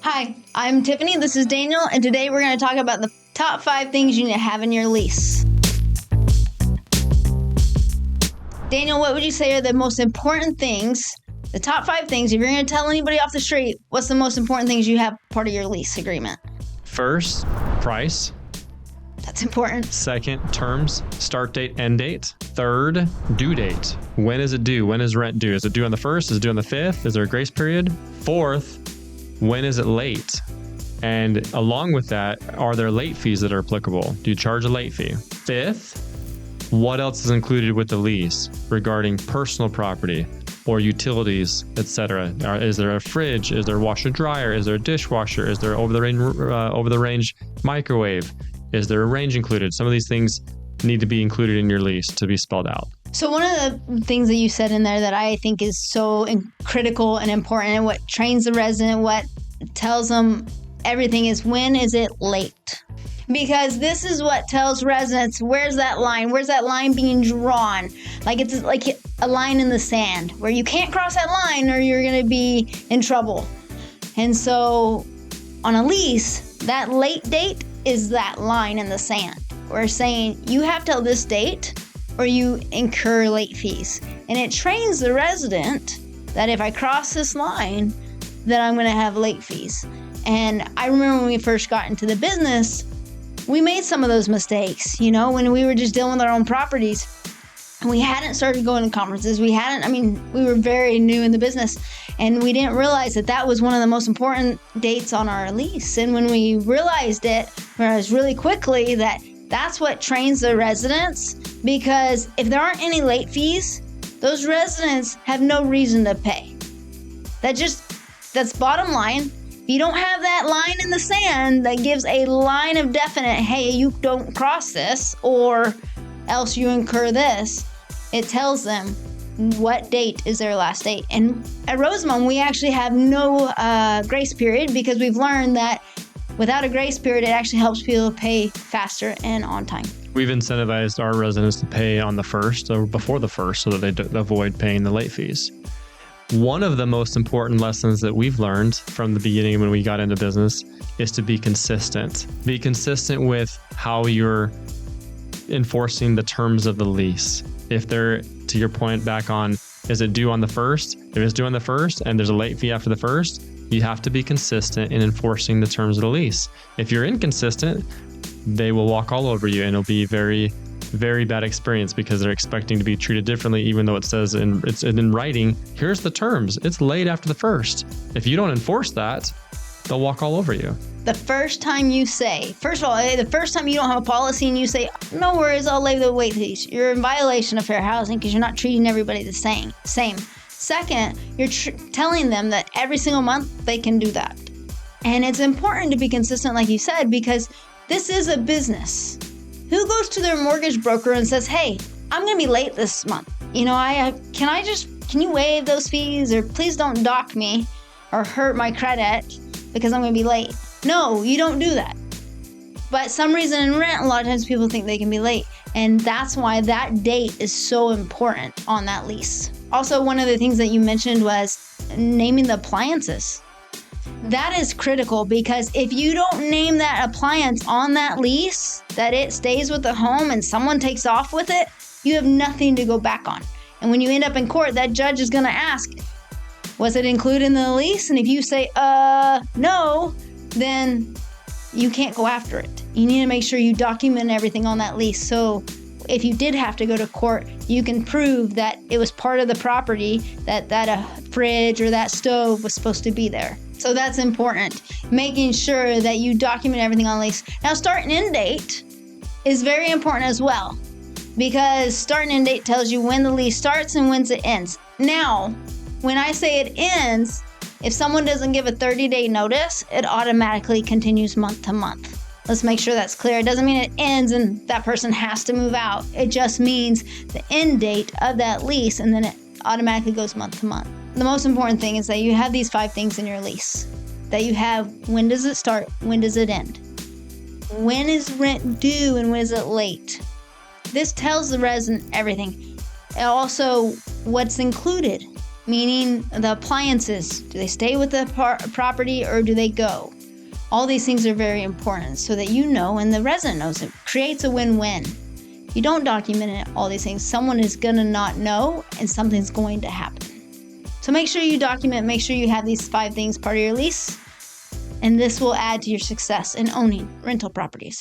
Hi, I'm Tiffany, this is Daniel, and today we're going to talk about the top 5 things you need to have in your lease. Daniel, what would you say are the most important things, the top 5 things, if you're going to tell anybody off the street, what's the most important things you have part of your lease agreement? First, price. That's important. Second, terms, start date, end date. Third, due date. When is it due? When is rent due? Is it due on the 1st? Is it due on the 5th? Is there a grace period? Fourth, when is it late? And along with that, are there late fees that are applicable? Do you charge a late fee? Fifth, what else is included with the lease regarding personal property or utilities, etc.? Is there a fridge? Is there a washer dryer? Is there a dishwasher? Is there over the range microwave? Is there a range included? Some of these things need to be included in your lease to be spelled out. So one of the things that you said in there that I think is so critical and important, and what trains the resident, what tells them everything, is when is it late? Because this is what tells residents, where's that line? Where's that line being drawn? Like it's like a line in the sand where you can't cross that line or you're going to be in trouble. And so on a lease, that late date is that line in the sand. We're saying you have till this date or you incur late fees. And it trains the resident that if I cross this line, then I'm going to have late fees. And I remember when we first got into the business, we made some of those mistakes, when we were just dealing with our own properties. And we hadn't started going to conferences. We were very new in the business. And we didn't realize that that was one of the most important dates on our lease. And when we realized it, really quickly that that's what trains the residents, because if there aren't any late fees, those residents have no reason to pay. That's bottom line. If you don't have that line in the sand that gives a line of definite, hey, you don't cross this or else you incur this, it tells them what date is their last date. And at Rosenbaum, we actually have no grace period, because we've learned that without a grace period, it actually helps people pay faster and on time. We've incentivized our residents to pay on the 1st or before the 1st so that they avoid paying the late fees. One of the most important lessons that we've learned from the beginning when we got into business is to be consistent. Be consistent with how you're enforcing the terms of the lease. If they're, to your point back on, is it due on the 1st? If it's due on the 1st and there's a late fee after the 1st, you have to be consistent in enforcing the terms of the lease. If you're inconsistent, they will walk all over you, and it'll be very, very bad experience, because they're expecting to be treated differently, even though it says it's in writing, here's the terms. It's late after the 1st. If you don't enforce that, they'll walk all over you. The first time you say, first of all, the first time you don't have a policy and you say, no worries, I'll lay the late fees, you're in violation of fair housing, because you're not treating everybody the same. Second, you're telling them that every single month they can do that. And it's important to be consistent, like you said, because this is a business. Who goes to their mortgage broker and says, hey, I'm going to be late this month. Can you waive those fees, or please don't dock me or hurt my credit because I'm going to be late? No, you don't do that. But some reason in rent, a lot of times people think they can be late. And that's why that date is so important on that lease. Also, one of the things that you mentioned was naming the appliances. That is critical, because if you don't name that appliance on that lease, that it stays with the home and someone takes off with it, you have nothing to go back on. And when you end up in court, that judge is going to ask, was it included in the lease? And if you say, no, then you can't go after it. You need to make sure you document everything on that lease. So if you did have to go to court, you can prove that it was part of the property, that a fridge or that stove was supposed to be there. So that's important, making sure that you document everything on lease. Now, start and end date is very important as well, because start and end date tells you when the lease starts and when it ends. Now, when I say it ends, if someone doesn't give a 30-day notice, it automatically continues month to month. Let's make sure that's clear. It doesn't mean it ends and that person has to move out. It just means the end date of that lease, and then it automatically goes month to month. The most important thing is that you have these 5 things in your lease. That you have, when does it start? When does it end? When is rent due and when is it late? This tells the resident everything. And also, what's included. meaning the appliances. Do they stay with the property or do they go? All these things are very important so that you know and the resident knows. It creates a win-win. If you don't document all these things, someone is going to not know and something's going to happen. So make sure you document, make sure you have these 5 things part of your lease, and this will add to your success in owning rental properties.